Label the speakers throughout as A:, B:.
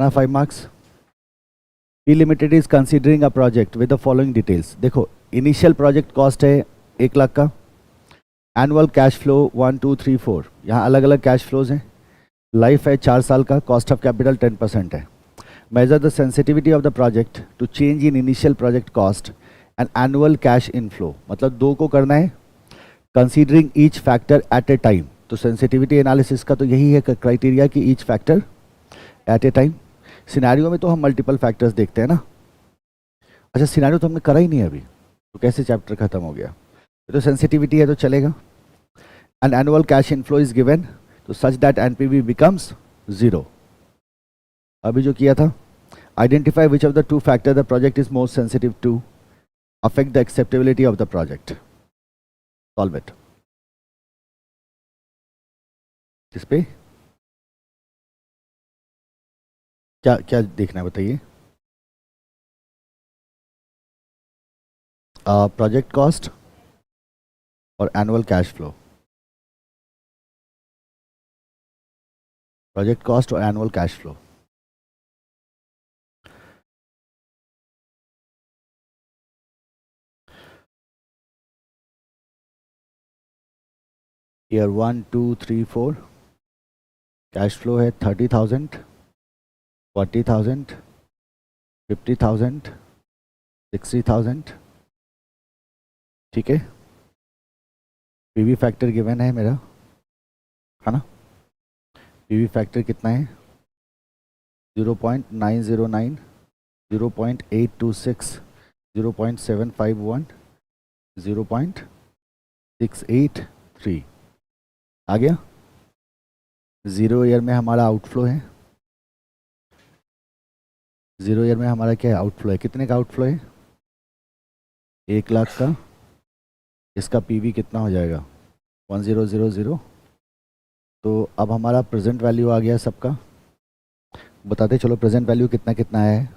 A: ना 5 marks. P limited is considering a project with the following details. देखो initial project cost है 1 लाख का, annual cash flow 1 2 3 4, यहाँ अलग अलग कैश फ्लोज हैं, लाइफ है 4 साल का, कॉस्ट ऑफ कैपिटल 10% है। Measure the sensitivity of the project to change in initial project cost and annual cash inflow. मतलब 2 को करना है, considering each factor at a time. तो सेंसिटिविटी एनालिसिस का तो यही है क्राइटेरिया कि each factor at a time. Scenario में तो हम मल्टीपल फैक्टर्स देखते हैं ना। अच्छा सिनेरियो तो हमने करा ही नहीं अभी, तो कैसे चैप्टर खत्म हो गया? तो सेंसिटिविटी है तो चलेगा। And annual cash inflow is given तो सच दैट एनपीवी बिकम्स 0। अभी जो किया था, identify which of the 2 factor the project is most sensitive to affect the acceptability of the project. Solve it. किस पे क्या क्या देखना है बताइए? प्रोजेक्ट कॉस्ट और annual cash flow. Project cost और annual cash flow. Year 1 2 3 4 cash flow है 30,000, 40,000, 50,000, 60,000। ठीक है, पीवी फैक्टर गिवन है मेरा, है ना? पीवी फैक्टर कितना है? 0.909, 0.826, 0.751, 0.683। आ गया। 0 ईयर में हमारा आउटफ्लो है, 0 ईयर में हमारा क्या है? आउटफ्लो है। कितने का आउटफ्लो है? 1 लाख का। इसका पीवी कितना हो जाएगा? 1000। तो अब हमारा प्रेजेंट वैल्यू आ गया सबका। बताते चलो प्रेजेंट वैल्यू कितना कितना है?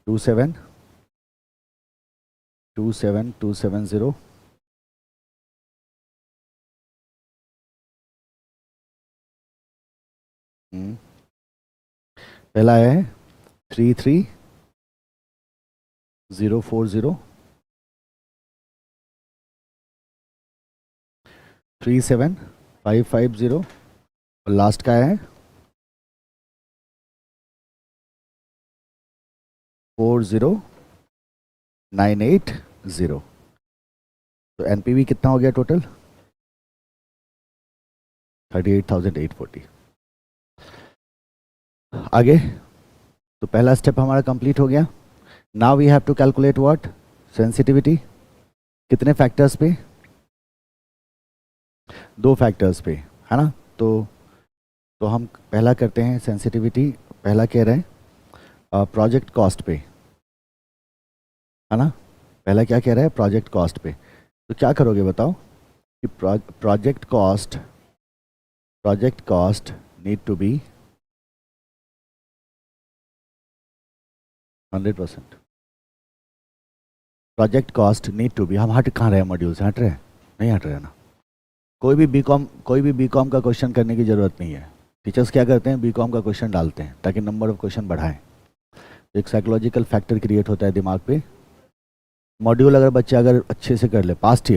A: 2727270। पहला है 33040, 37550 और लास्ट का है 40980। तो एनपीवी कितना हो गया टोटल? 38,840। आगे तो पहला स्टेप हमारा कंप्लीट हो गया। Now we have to calculate what? Sensitivity. कितने फैक्टर्स पे? 2 फैक्टर्स पे, है ना? तो हम पहला करते हैं सेंसिटिविटी। पहला कह रहे हैं प्रोजेक्ट कॉस्ट पे, है ना? पहला क्या कह रहा है? प्रोजेक्ट कॉस्ट पे। तो क्या करोगे बताओ कि project cost need to be 100%। Project cost need to be, हम हट कहाँ रहे हैं? मॉड्यूल से हट रहे हैं? नहीं हट रहे हैं ना। कोई भी बीकॉम का क्वेश्चन करने की ज़रूरत नहीं है। टीचर्स क्या करते हैं? बीकॉम का क्वेश्चन डालते हैं ताकि नंबर ऑफ क्वेश्चन बढ़ाएं। एक साइकोलॉजिकल फैक्टर क्रिएट होता है दिमाग पे। मॉड्यूल अगर बच्चे अगर अच्छे से कर ले, past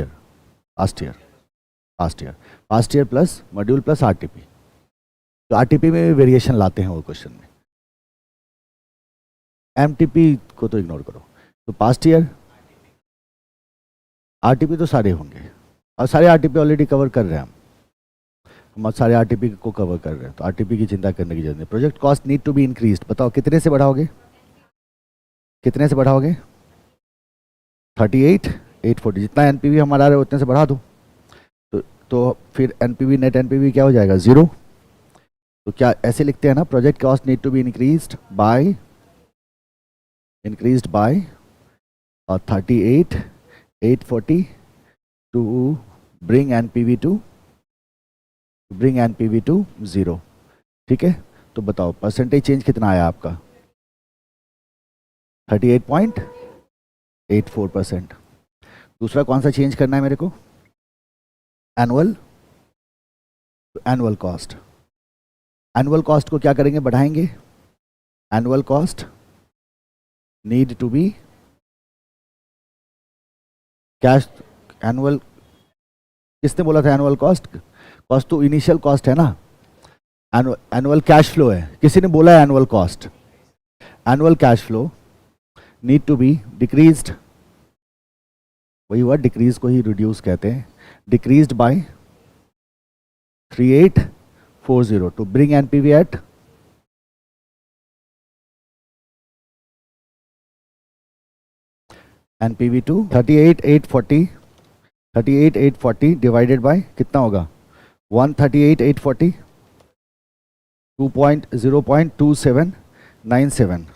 A: year plus module plus RTP, तो आरटीपी में भी वेरिएशन लाते हैं वो क्वेश्चन में। एमटीपी को तो इग्नोर करो। तो पास्ट ईयर आरटीपी तो सारे होंगे, और सारे आरटीपी ऑलरेडी कवर कर रहे हैं हम सारे आरटीपी को कवर कर रहे हैं, तो आरटीपी की चिंता करने की जरूरत नहीं। Project cost need to be increased. बताओ कितने से बढ़ाओगे? 38,840। जितना एनपीवी हमारा आ रहा है उतने से बढ़ा दो। तो फिर एनपीवी नेट एनपीवी क्या हो जाएगा? 0। तो क्या ऐसे लिखते हैं ना, project cost need to be increased by 38,840 to bring NPV to 0। ठीक है, तो बताओ परसेंटेज चेंज कितना आया आपका? 38.84%। दूसरा कौन सा चेंज करना है मेरे को? Annual cost. एनुअल कॉस्ट को क्या करेंगे, बढ़ाएंगे. Annual cost need to be cash. Annual किसने बोला था एनुअल कॉस्ट? कॉस्ट तो इनिशियल कॉस्ट है ना. एनुअल कैश फ्लो है, किसी ने बोला है annual cost. Annual cash flow need to be decreased. वही हुआ, डिक्रीज को ही रिड्यूस कहते हैं. Decreased by 3840 to bring NPV at NPV to 38,840. 38,840 divided by कितना होगा, 138,840. 0.2797.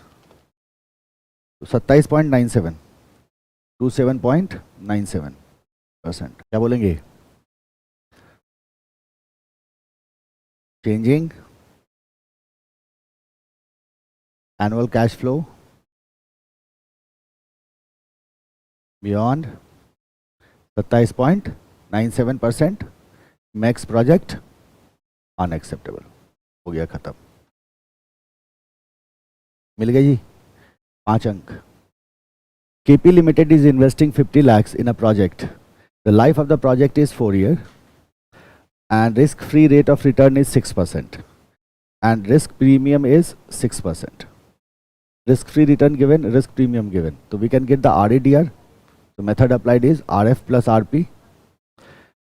A: 27.97. 27.97%. क्या बोलेंगे? Changing annual cash flow beyond 27.97% max project unacceptable. हो गया, खत्म. मिल गया जी 5 अंक. KP Limited is investing 50 lakhs in a project. The life of the project is 4 years and risk-free rate of return is 6% and risk premium is 6%. Risk-free return given, risk premium given. So we can get the RADR. The method applied is RF plus RP.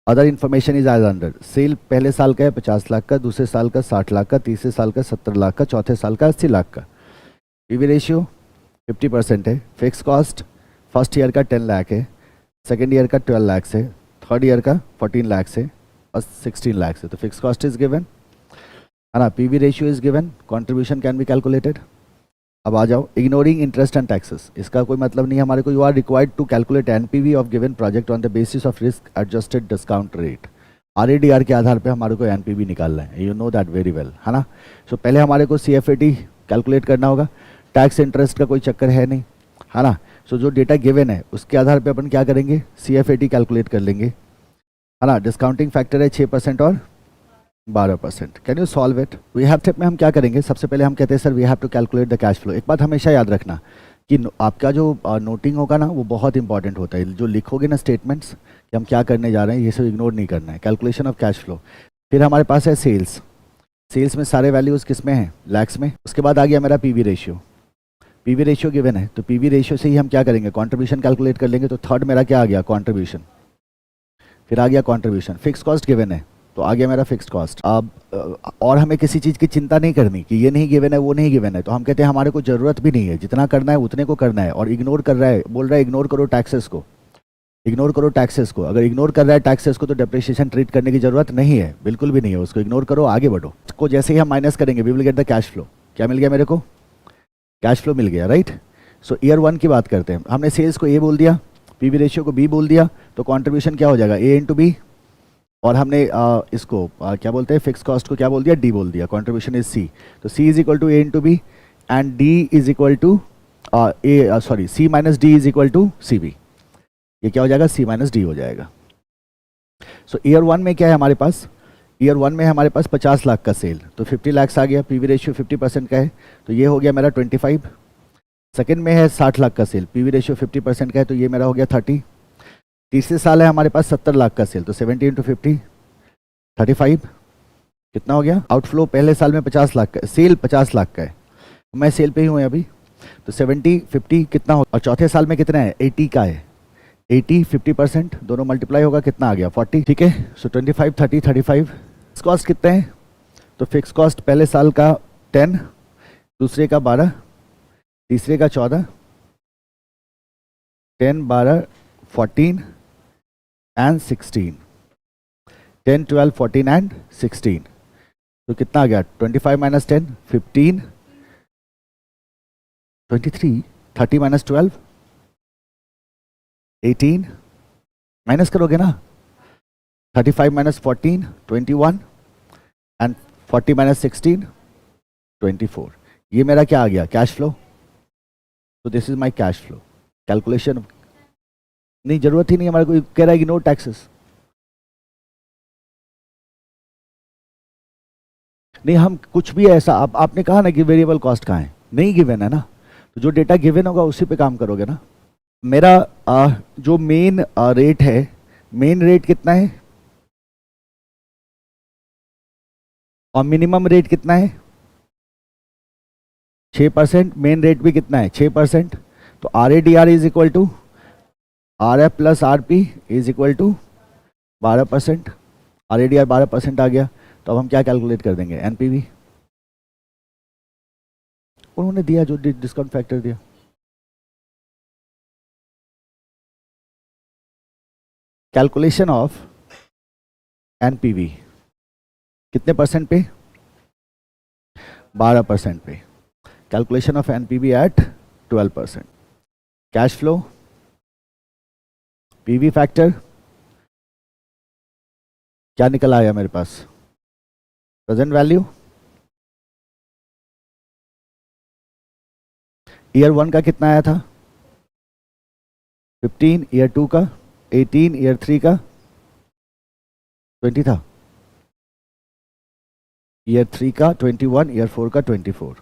A: Other information is as under. Sale पहले साल का है 50 लाख का, दूसरे साल का 60 लाख का, तीसरे साल का 70 लाख का, चौथे साल का 80 लाख का. पीवी रेशियो 50% है. फिक्स कॉस्ट फर्स्ट ईयर का 10 लाख है, सेकेंड ईयर का 12 लाख है, थर्ड ईयर का 14 लाख है और 16 लाख है. तो फिक्स कॉस्ट इज गिवन है ना. PV ratio is given. Contribution can be calculated. अब आ जाओ, इग्नोरिंग इंटरेस्ट एंड टैक्सेस. इसका कोई मतलब नहीं है हमारे को. You are required to calculate NPV of given project on the basis of risk adjusted discount rate. RADR के आधार पे हमारे को एनपीवी निकालना है. You know that very well, है ना. सो पहले हमारे को सीएफएटी कैलकुलेट करना होगा. टैक्स इंटरेस्ट का कोई चक्कर है नहीं, है ना. सो जो डेटा गिवन है उसके आधार पे अपन क्या करेंगे, सीएफएटी कैलकुलेट कर लेंगे, है ना. डिस्काउंटिंग फैक्टर है 6% और 12%. Can you solve it? We have step में हम क्या करेंगे, सबसे पहले हम कहते हैं sir we have to calculate the cash flow. एक बात हमेशा याद रखना कि आपका जो नोटिंग होगा ना वो बहुत इंपॉर्टेंट होता है. जो लिखोगे ना स्टेटमेंट्स कि हम क्या करने जा रहे हैं, ये सब इग्नोर नहीं करना है. Calculation of cash flow. फिर हमारे पास है सेल्स. सेल्स में सारे वैल्यूज़ किस में हैं, लैक्स में. उसके बाद आ गया मेरा PV ratio. PV ratio given है तो पीवी रेशियो से ही हम क्या करेंगे, कॉन्ट्रीब्यूशन कैलकुलेट कर लेंगे. तो थर्ड मेरा क्या आ गया, कॉन्ट्रीब्यूशन. फिर आ गया कॉन्ट्रीब्यूशन. फिक्स कॉस्ट गिवन है तो आ गया मेरा फिक्स्ड कॉस्ट. अब और हमें किसी चीज़ की चिंता नहीं करनी कि ये नहीं गिवन है वो नहीं गिवन है. तो हम कहते हैं हमारे को ज़रूरत भी नहीं है, जितना करना है उतने को करना है. और इग्नोर कर रहा है, बोल रहा है इग्नोर करो टैक्सेस को, इग्नोर करो टैक्सेस को. अगर इग्नोर कर रहा है टैक्सेस को तो डेप्रिसिएशन ट्रीट करने की जरूरत नहीं है, बिल्कुल भी नहीं है. उसको इग्नोर करो, आगे बढ़ो. इसको जैसे ही हम माइनस करेंगे we will get the cash flow. क्या मिल गया मेरे को, कैश फ्लो मिल गया, राइट. सो ईयर 1 की बात करते हैं. हमने सेल्स को ए बोल दिया, पीवी रेशियो को बी बोल दिया, तो कॉन्ट्रीब्यूशन क्या हो जाएगा, ए इंटू बी. और हमने इसको क्या बोलते हैं, फिक्स कॉस्ट को क्या बोल दिया, डी बोल दिया. Contribution is C. तो C is equal to A into B and D is equal to C minus D is equal to C B. ये क्या हो जाएगा, सी माइनस डी हो जाएगा. सो ईयर 1 में क्या है हमारे पास, ईयर 1 में हमारे पास 50 लाख का सेल, तो 50 लाख आ गया. पीवी रेशियो 50% का है तो ये हो गया मेरा 25. सेकेंड में है 60 लाख का सेल, पीवी रेशियो 50% का है तो ये मेरा हो गया 30. तीसरे साल है हमारे पास 70 लाख का सेल, तो 70 इंटू 50 35. कितना हो गया, आउटफ्लो पहले साल में 50 लाख का, सेल 50 लाख का है, मैं सेल पे ही हूँ अभी. तो 70 50 कितना हो, और चौथे साल में कितना है, 80 का है. 80 50% दोनों मल्टीप्लाई होगा, कितना आ गया 40. ठीक है. सो 25 30 35. फिक्स कॉस्ट कितने हैं, तो फिक्स कॉस्ट पहले साल का 10, दूसरे का 12, तीसरे का 14, 10 12 14 एंड 16. 10 12 14 एंड 16. तो कितना आ गया, 25 माइनस 10 15, 23, 30 माइनस 12 18. माइनस करोगे ना, 35 माइनस 14 21 एंड 40 माइनस 16 24. ये मेरा क्या आ गया, कैश फ्लो. तो this is my cash flow. Calculation नहीं, जरूरत ही नहीं हमारे को, कह रहा है कि नो टैक्सेस. नहीं, हम कुछ भी ऐसा आपने कहा ना कि वेरिएबल कॉस्ट कहाँ है, नहीं गिवन है ना, तो जो डेटा गिवन होगा उसी पे काम करोगे ना। मेरा जो मेन रेट है, मेन रेट कितना है और मिनिमम रेट कितना है 6%, मेन रेट भी कितना है 6%, तो R A D R is equal to R F plus R P is equal to 12%, R A D R 12% आ गया, तो अब हम क्या कैलकुलेट कर देंगे एनपीवी, उन्होंने दिया जो डिस्काउंट फैक्टर दिया। कैलकुलेशन ऑफ एनपीवी कितने परसेंट पे 12% पे, calculation of NPV at 12%, cash flow PV factor क्या निकल आया मेरे पास, प्रेजेंट वैल्यू ईयर 1 का कितना आया था 15, ईयर 2 का 18, ईयर 3 का 20 था, ईयर 3 का 21, ईयर 4 का 24,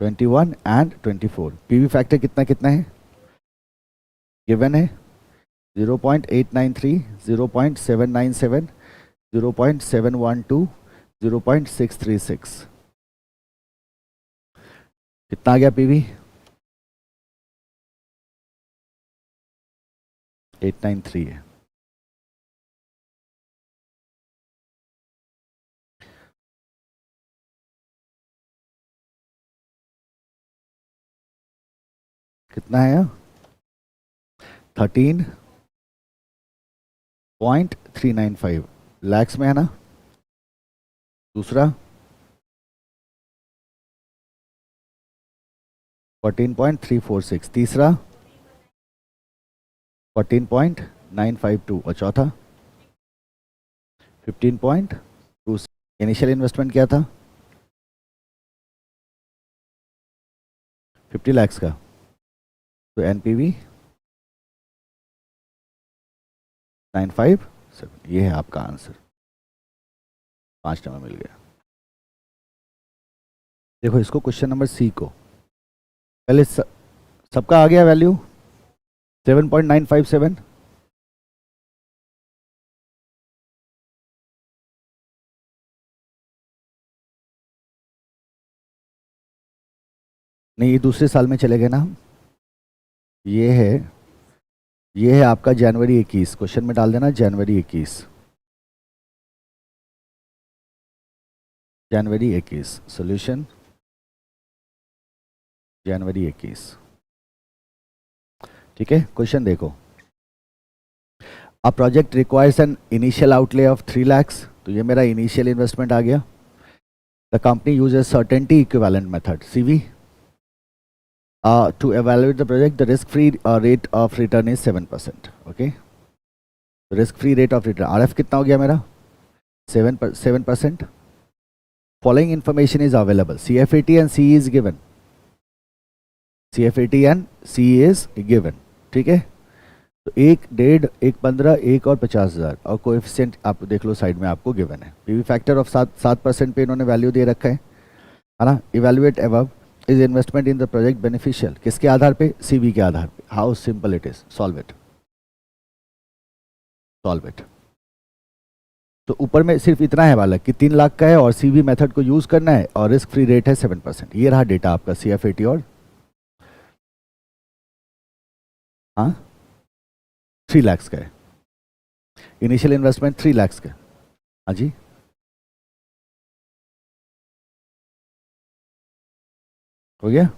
A: 21 एंड 24। पीवी फैक्टर कितना कितना है गिवन है 0.893, 0.797, 0.712, 0.636, कितना आ गया पीवी 893 है। कितना है 13.395 लैक्स में है ना। दूसरा 14.346, तीसरा 14.952 और चौथा 15.2। इनिशियल इन्वेस्टमेंट क्या था 50 लाख का, तो एनपीवी 957, ये है आपका आंसर, 5 नंबर मिल गया। देखो इसको क्वेश्चन नंबर सी को पहले सबका आ गया वैल्यू 7.957, नहीं ये दूसरे साल में चले गए ना हम, ये है आपका जनवरी 21, क्वेश्चन में डाल देना जनवरी 21, जनवरी 21 सॉल्यूशन जनवरी 21। ठीक है, क्वेश्चन देखो, a project requires an initial outlay of 3 lakhs, तो ये मेरा इनिशियल इन्वेस्टमेंट आ गया। The company uses certainty equivalent method CV to evaluate the project. The risk free rate of return is 7%. okay, risk free rate of return RF कितना हो गया मेरा 7%। following information is available, CFAT and CE is given, CFAT and CE is given। ठीक है, तो 1, 1.5, 1, 15, 1 और 50,000 और coefficient आप देख लो साइड में आपको गिवन है। पीवी फैक्टर ऑफ 7% पे इन्होंने वैल्यू दे रखा है ना। Evaluate above is investment in the project beneficial, किसके आधार पे सीवी के आधार पे। How simple it is, solve it. तो ऊपर में सिर्फ इतना है वाला कि 3 लाख का है और सीवी मेथड को यूज करना है और रिस्क फ्री रेट है 7%। ये रहा डेटा आपका CFAT और 3 लाख का है, इनिशियल इन्वेस्टमेंट 3 लाख का। हाँ जी, हो गया।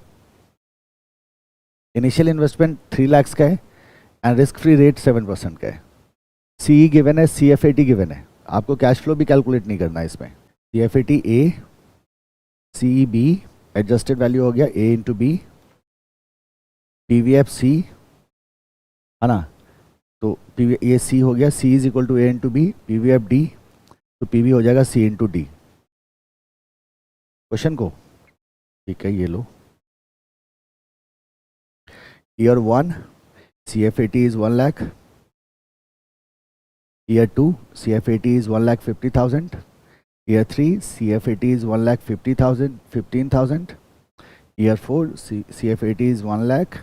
A: इनिशियल इन्वेस्टमेंट 3 लाख का है एंड रिस्क फ्री रेट 7% का है। सीई गिवन है, CFAT गिवन है, आपको कैश फ्लो भी कैलकुलेट नहीं करना है इसमें। CFAT A, CE B, adjusted value हो गया A into B, PVF C है ना, तो ये C हो गया, C is equal to A into B, PVF D, तो PV हो जाएगा C इंटू D। क्वेश्चन को ठीक है, ये लो। Year 1 CFAT is 1 lakh, year 2 CFAT is 1,50,000, Year 3, CFAT is 1,50,000, 15,000. Year 4, CFAT is 1 lakh.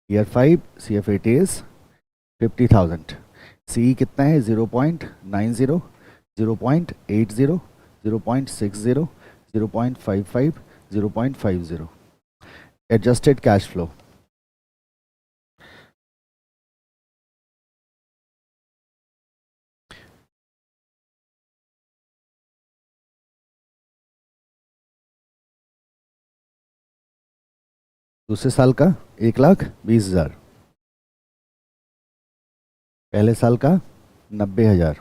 A: Year 5, CFAT is 50,000. CE कितना है? 0.90, 0.80, 0.60, 0.55, 0.50. Adjusted cash flow. दूसरे साल का 1,20,000, पहले साल का 90,000,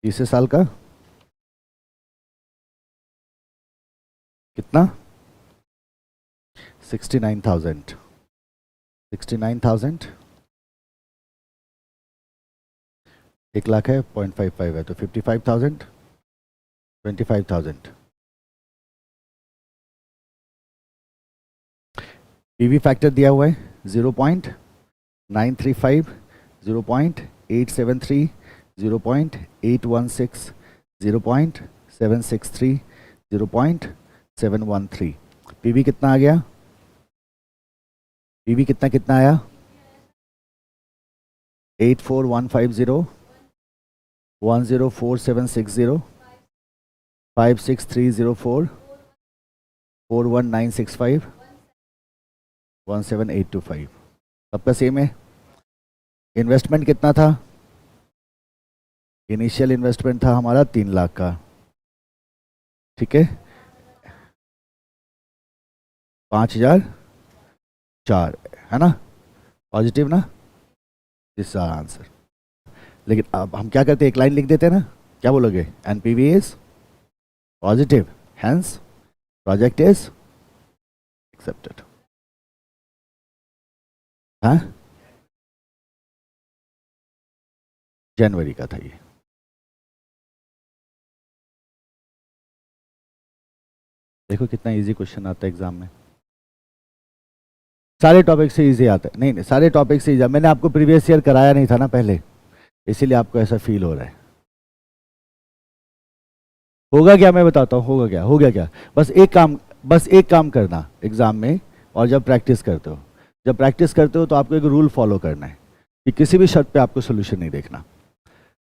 A: तीसरे साल का कितना? 69,000. 69,000 1 लाख है, 0.55 है, तो 55,000, 25,000. पीवी फैक्टर दिया हुआ है 0.935, 0.873, 0.816, 0.763, 0.713. पीवी कितना आ गया? पीवी कितना कितना आया? 84,150, 104760, 56304, 41965, 17825. सबका सेम है. इन्वेस्टमेंट कितना था? इनिशियल इन्वेस्टमेंट था हमारा 3 लाख का. ठीक है, 5,004 है ना? पॉजिटिव ना? This is answer. लेकिन अब हम क्या करते हैं, एक लाइन लिख देते हैं ना. क्या बोलोगे? NPV is positive, hence project is accepted. हाँ, जनवरी का था ये. देखो कितना इजी क्वेश्चन आता है एग्जाम में. सारे टॉपिक से इजी आता है. नहीं, सारे टॉपिक से इजी. मैंने आपको प्रीवियस ईयर कराया नहीं था ना पहले, इसीलिए आपको ऐसा फील हो रहा है. होगा क्या? मैं बताता हूँ होगा क्या. हो गया क्या? बस एक काम करना एग्जाम में, और जब प्रैक्टिस करते हो तो आपको एक रूल फॉलो करना है कि किसी भी शर्त पे आपको सोल्यूशन नहीं देखना.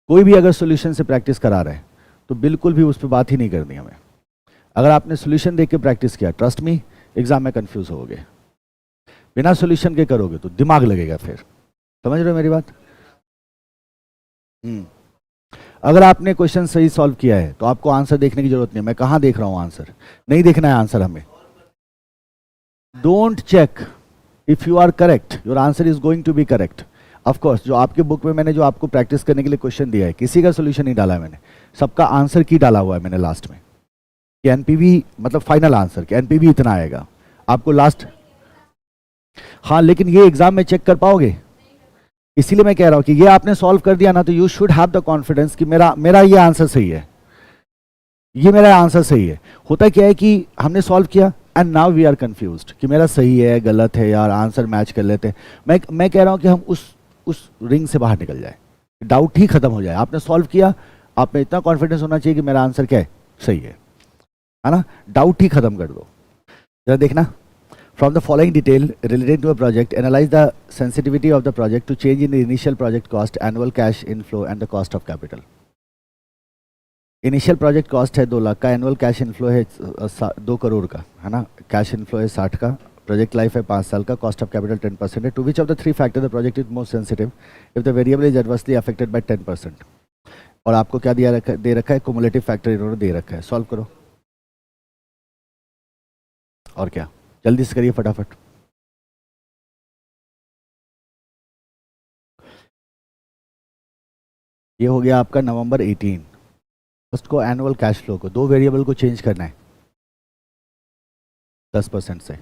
A: कोई भी अगर सोल्यूशन से प्रैक्टिस करा रहा है तो बिल्कुल भी उस पर बात ही नहीं करनी हमें. अगर आपने सोल्यूशन देख के प्रैक्टिस किया, ट्रस्ट मी, एग्जाम में कंफ्यूज होगे. बिना सोल्यूशन के करोगे तो दिमाग लगेगा फिर. समझ रहे हो मेरी बात? अगर आपने क्वेश्चन सही सॉल्व किया है तो आपको आंसर देखने की जरूरत नहीं है. मैं कहाँ देख रहा हूँ आंसर? नहीं देखना है आंसर हमें. Don't check. If you are correct, your answer is going to be correct. Of course जो आपके बुक में मैंने जो आपको प्रैक्टिस करने के लिए क्वेश्चन दिया है, किसी का सोल्यूशन नहीं डाला है मैंने, सबका आंसर की डाला हुआ है मैंने लास्ट में, कि एनपीवी मतलब फाइनल आंसर कि एनपीवी इतना आएगा आपको लास्ट. हाँ, लेकिन ये एग्जाम में चेक कर पाओगे? इसीलिए मैं कह रहा हूं कि ये आपने सॉल्व कर दिया ना, तो you should have the confidence कि मेरा ये आंसर सही है, ये मेरा आंसर सही है. होता क्या है कि हमने सॉल्व किया and now we are confused कि मेरा सही है गलत है, यार आंसर मैच कर लेते हैं. मैं कह रहा हूं कि हम उस रिंग से बाहर निकल जाए, डाउट ही खत्म हो जाए. आपने सॉल्व किया, आप में इतना कॉन्फिडेंस होना चाहिए कि मेरा आंसर क्या है, सही है ना? डाउट ही खत्म कर दो. जरा देखना. From the following detail related to a project, analyze the sensitivity of the project to change in the initial project cost, annual cash inflow and the cost of capital. Initial project cost है 2 लाख का, annual cash inflow है 2 करोड़ का, है ना? Cash inflow है 60 का, project life है 5 साल का, कॉस्ट ऑफ कैपिटल 10% है. To which of the 3 factor the project is most sensitive if the variable is adversely affected by 10%. और आपको क्या दे रखा है? कुमुलेटिव फैक्टर इन्होंने दे रखा है. सॉल्व करो. और क्या, जल्दी से करिए फटाफट. ये हो गया आपका नवंबर 18. फर्स्ट को एनुअल कैश फ्लो को 2 वेरिएबल को चेंज करना है 10% से.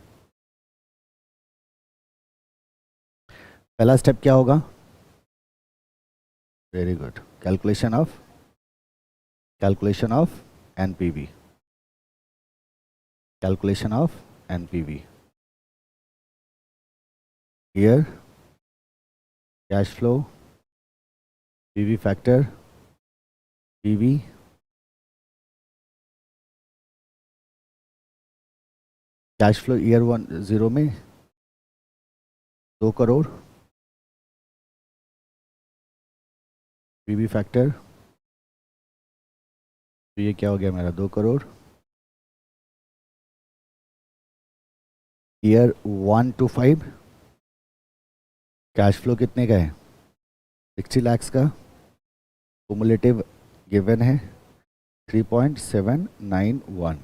A: पहला स्टेप क्या होगा? Very good. Calculation of NPV. Calculation of NPV. Here cash flow, PV factor, PV cash flow year 10 में 2 करोड़, पीवी फैक्टर, तो ये क्या हो गया मेरा 2 crore. Year 1 to 5 cash flow कितने का है 60 lakhs का, कुमुलेटिव गिवन है 3.791।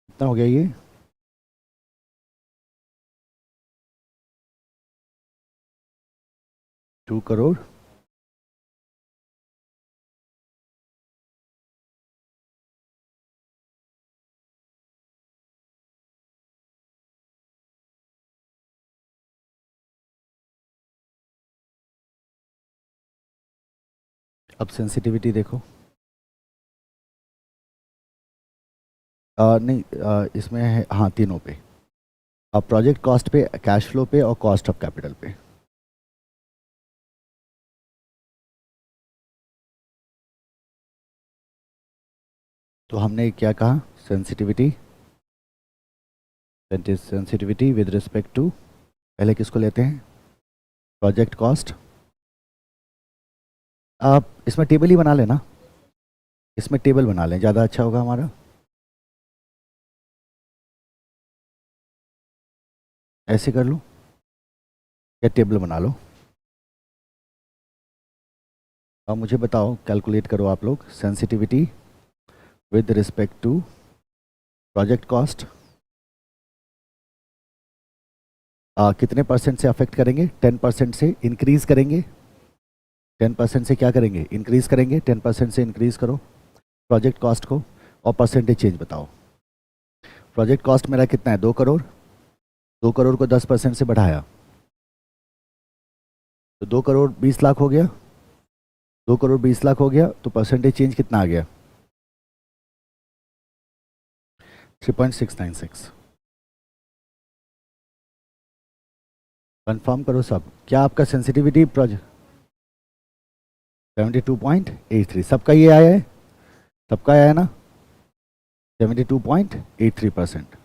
A: कितना हो गया ये 2 करोड़। अब सेंसिटिविटी देखो। नहीं, इसमें है हाँ तीनों पे। अब प्रोजेक्ट कॉस्ट पे, कैश फ्लो पे और कॉस्ट ऑफ कैपिटल पे। तो हमने क्या कहा sensitivity, sensitivity with respect to, पहले किसको लेते हैं प्रोजेक्ट कॉस्ट। आप इसमें टेबल ही बना लेना, इसमें टेबल बना लें ज़्यादा अच्छा होगा हमारा। ऐसे कर लो या टेबल बना लो। अब मुझे बताओ, कैलकुलेट करो आप लोग sensitivity with respect to project cost. कितने परसेंट से अफेक्ट करेंगे 10% से इंक्रीज करेंगे, 10% से क्या करेंगे इंक्रीज करेंगे, 10% से इंक्रीज करो प्रोजेक्ट कॉस्ट को और परसेंटेज चेंज बताओ। प्रोजेक्ट कॉस्ट मेरा कितना है 2 करोड़, 2 करोड़ को 10% से बढ़ाया तो 2 करोड़ 20 लाख हो गया, 2 करोड़ 20 लाख हो गया, तो परसेंटेज चेंज कितना आ गया 3.696। कंफर्म करो सब, क्या आपका सेंसिटिविटी प्रोजेक्ट 72.83 सबका ये आया है, सबका आया है ना 72.83%।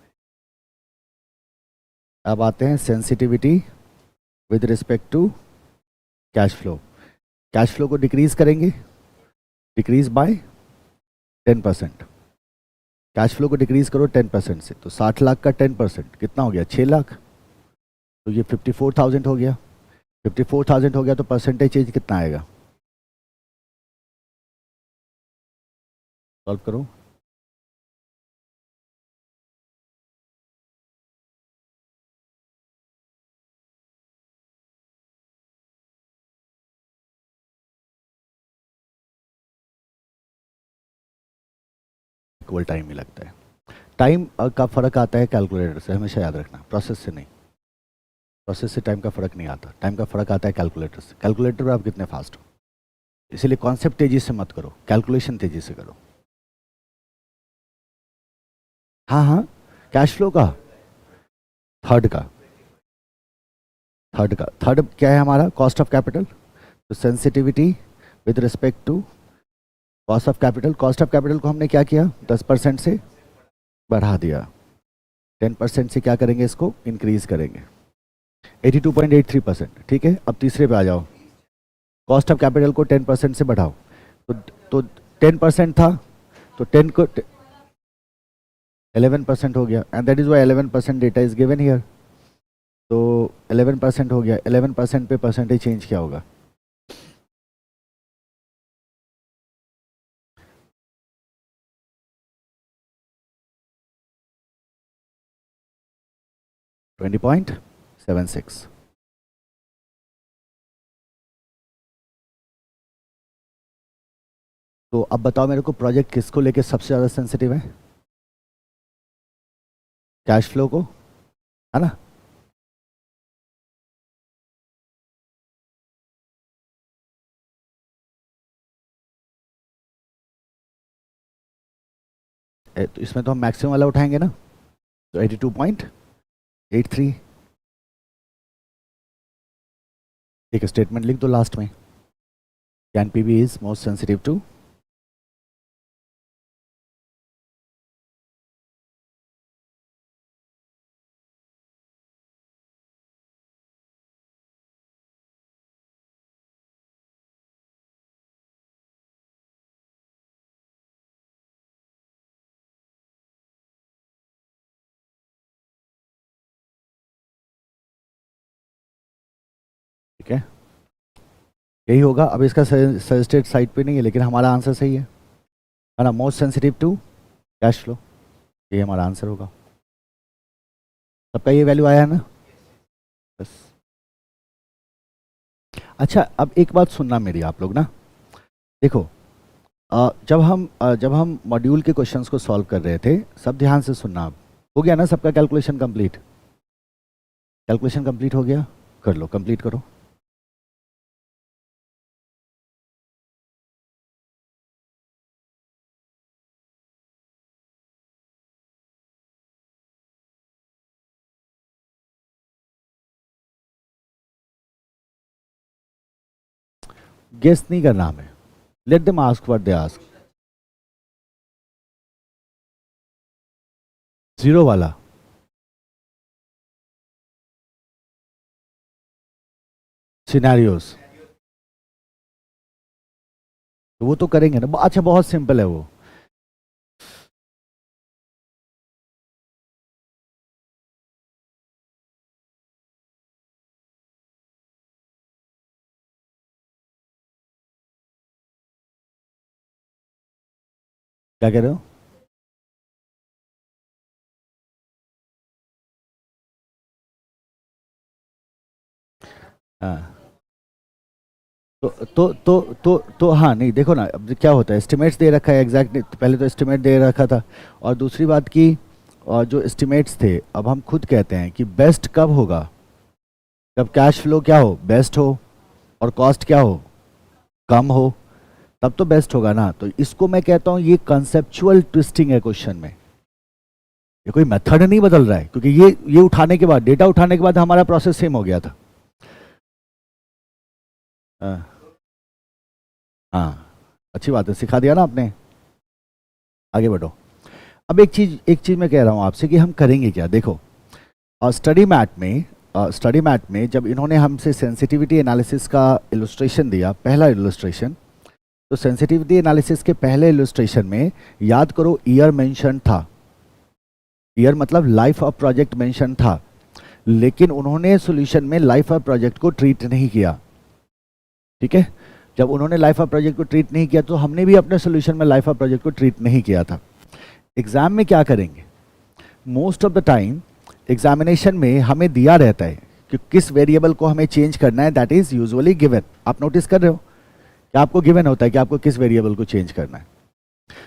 A: अब आते हैं sensitivity with respect to cash flow. Cash flow को डिक्रीज करेंगे, डिक्रीज बाय 10%। कैश फ्लो को डिक्रीज करो 10% से, तो 60 लाख का 10% कितना हो गया 6 लाख, तो ये 54,000 हो गया। 54,000 हो गया तो परसेंटेज चेंज कितना आएगा, सॉल्व करो। इक्वल टाइम ही लगता है। टाइम का फ़र्क आता है कैलकुलेटर से, हमेशा याद रखना, प्रोसेस से नहीं। प्रोसेस से टाइम का फ़र्क नहीं आता, टाइम का फ़र्क आता है कैलकुलेटर से। कैलकुलेटर पर आप कितने फास्ट हो, इसीलिए कॉन्सेप्ट तेज़ी से मत करो, कैलकुलेशन तेज़ी से करो। हाँ हाँ, कैश फ्लो का थर्ड का, थर्ड क्या है हमारा कॉस्ट ऑफ कैपिटल। तो sensitivity with respect to cost of capital, cost of capital को हमने क्या किया 10% से बढ़ा दिया, 10% से क्या करेंगे इसको इंक्रीज करेंगे 82.83%। ठीक है, अब तीसरे पे आ जाओ, कॉस्ट ऑफ कैपिटल को 10% से बढ़ाओ, तो 10% था तो 10 को 11% हो गया, and that is why 11% data is given here. तो 11% हो गया, 11% पे परसेंटेज चेंज क्या होगा 20.76। तो अब बताओ मेरे को प्रोजेक्ट किसको लेके सबसे ज़्यादा सेंसिटिव है, कैश फ्लो को, है ना। तो इसमें तो हम मैक्सिमम वाला उठाएंगे ना, तो 82.83। एक स्टेटमेंट लिख दो लास्ट में, NPV is most sensitive to ठीक है, यही होगा। अब इसका सजेस्टेड साइड पे नहीं है, लेकिन हमारा आंसर सही है ना, most sensitive to cash flow, ये हमारा आंसर होगा। सबका ये वैल्यू आया है ना, बस। अच्छा, अब एक बात सुनना मेरी आप लोग ना, देखो जब हम मॉड्यूल के क्वेश्चंस को सॉल्व कर रहे थे, सब ध्यान से सुनना। अब हो गया ना सबका कैलकुलेशन कंप्लीट? कैलकुलेशन कंप्लीट हो गया? कर लो, कंप्लीट करो। गेस नहीं करना हमें, let them ask what they ask. Zero वाला सिनेरियोस, तो वो तो करेंगे ना। अच्छा, बहुत सिंपल है वो। क्या कह रहे हो? हाँ, तो हाँ, नहीं देखो ना, अब क्या होता है, एस्टिमेट्स दे रखा है एग्जैक्ट, पहले तो एस्टिमेट दे रखा था, और दूसरी बात की, और जो एस्टिमेट्स थे, अब हम खुद कहते हैं कि बेस्ट कब होगा, जब कैश फ्लो क्या हो, बेस्ट हो, और कॉस्ट क्या हो, कम हो, तब तो बेस्ट होगा ना। तो इसको मैं कहता हूँ ये कंसेप्चुअल ट्विस्टिंग है क्वेश्चन में, ये कोई मेथड नहीं बदल रहा है, क्योंकि ये उठाने के बाद, डेटा उठाने के बाद हमारा प्रोसेस सेम हो गया था। हाँ हाँ, अच्छी बात है, सिखा दिया ना आपने, आगे बढ़ो। अब एक चीज मैं कह रहा हूँ आपसे कि हम करेंगे क्या, देखो स्टडी मैट में जब इन्होंने हमसे सेंसिटिविटी एनालिसिस का इलस्ट्रेशन दिया, पहला इलस्ट्रेशन, तो सेंसिटिविटी एनालिसिस के पहले इलस्ट्रेशन में याद करो ईयर मेंशन था, ईयर मतलब लाइफ ऑफ प्रोजेक्ट मेंशन था, लेकिन उन्होंने सॉल्यूशन में लाइफ ऑफ प्रोजेक्ट को ट्रीट नहीं किया। ठीक है, जब उन्होंने लाइफ ऑफ प्रोजेक्ट को ट्रीट नहीं किया, तो हमने भी अपने सॉल्यूशन में लाइफ ऑफ प्रोजेक्ट को ट्रीट नहीं किया था। एग्जाम में क्या करेंगे, most of the time examination में हमें दिया रहता है कि किस वेरिएबल को हमें चेंज करना है, दैट इज यूजुअली गिवन। आप नोटिस कर रहे हो कि आपको गिवन होता है कि आपको किस वेरिएबल को चेंज करना है।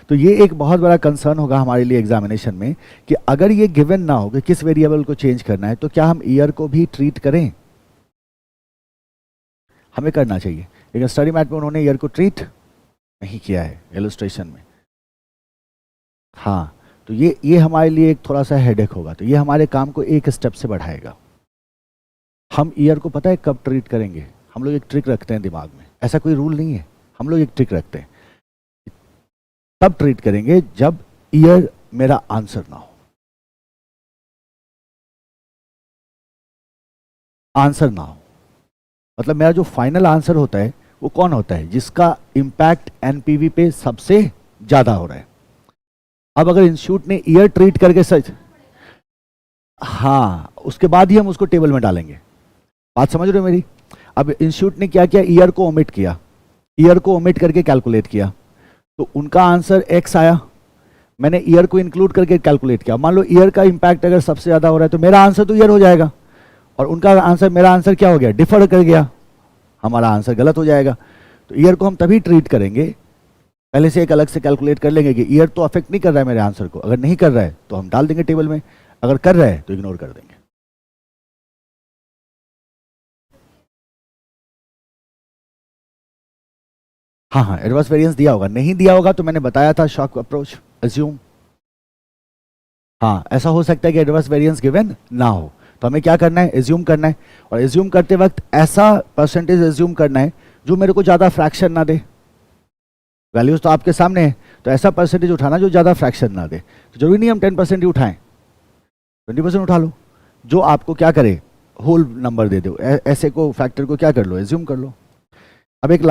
A: तो ये एक बहुत बड़ा कंसर्न होगा हमारे लिए एग्जामिनेशन में, कि अगर ये गिवन ना हो कि किस वेरिएबल को चेंज करना है, तो क्या हम ईयर को भी ट्रीट करें? हमें करना चाहिए, लेकिन स्टडी मैट में उन्होंने ईयर को ट्रीट नहीं किया है इलस्ट्रेशन में। हाँ, तो ये हमारे लिए एक थोड़ा सा हेडेक होगा, तो ये हमारे काम को एक स्टेप से बढ़ाएगा। हम ईयर को पता है कब ट्रीट करेंगे, हम लोग एक ट्रिक रखते हैं दिमाग में, ऐसा कोई रूल नहीं है, हम लोग एक ट्रिक रखते हैं, तब ट्रीट करेंगे जब ईयर मेरा आंसर ना हो। आंसर ना हो मतलब मेरा जो फाइनल आंसर होता है वो कौन होता है, जिसका इंपैक्ट एनपीवी पे सबसे ज्यादा हो रहा है। अब अगर इंस्टीट्यूट ने ईयर ट्रीट करके सच, हाँ, उसके बाद ही हम उसको टेबल में डालेंगे। बात समझ रहे हो मेरी? अब इंस्टीट्यूट ने क्या किया, ईयर को ओमिट किया, ईयर को ओमिट करके कैलकुलेट किया, तो उनका आंसर एक्स आया, मैंने ईयर को इंक्लूड करके कैलकुलेट किया। मान लो ईयर का इंपैक्ट अगर सबसे ज्यादा हो रहा है, तो मेरा आंसर तो ईयर हो जाएगा, और उनका आंसर, मेरा आंसर क्या हो गया, डिफर कर गया, हमारा आंसर गलत हो जाएगा। तो ईयर को हम तभी ट्रीट करेंगे, पहले से एक अलग से कैलकुलेट कर लेंगे कि ईयर तो अफेक्ट नहीं कर रहा है मेरे आंसर को, अगर नहीं कर रहा है तो हम डाल देंगे टेबल में, अगर कर रहा है तो इग्नोर कर देंगे। हाँ हाँ, एडवर्स वेरिएंस दिया होगा, नहीं दिया होगा तो मैंने बताया था शॉक अप्रोच, अज्यूम। हाँ, ऐसा हो सकता है कि एडवर्स वेरिएंस गिवन ना हो, तो हमें क्या करना है, एज्यूम करना है, और एज्यूम करते वक्त ऐसा परसेंटेज एज्यूम करना है जो मेरे को ज़्यादा फ्रैक्शन ना दे। वैल्यूज तो आपके सामने है, तो ऐसा परसेंटेज उठाना जो ज़्यादा फ्रैक्शन ना दे। तो जरूरी नहीं हम 10% ही उठाएं, 20% उठा लो, जो आपको क्या करे, होल नंबर दे दो, ऐसे को फैक्टर को क्या कर लो, एज्यूम कर लो। अब एक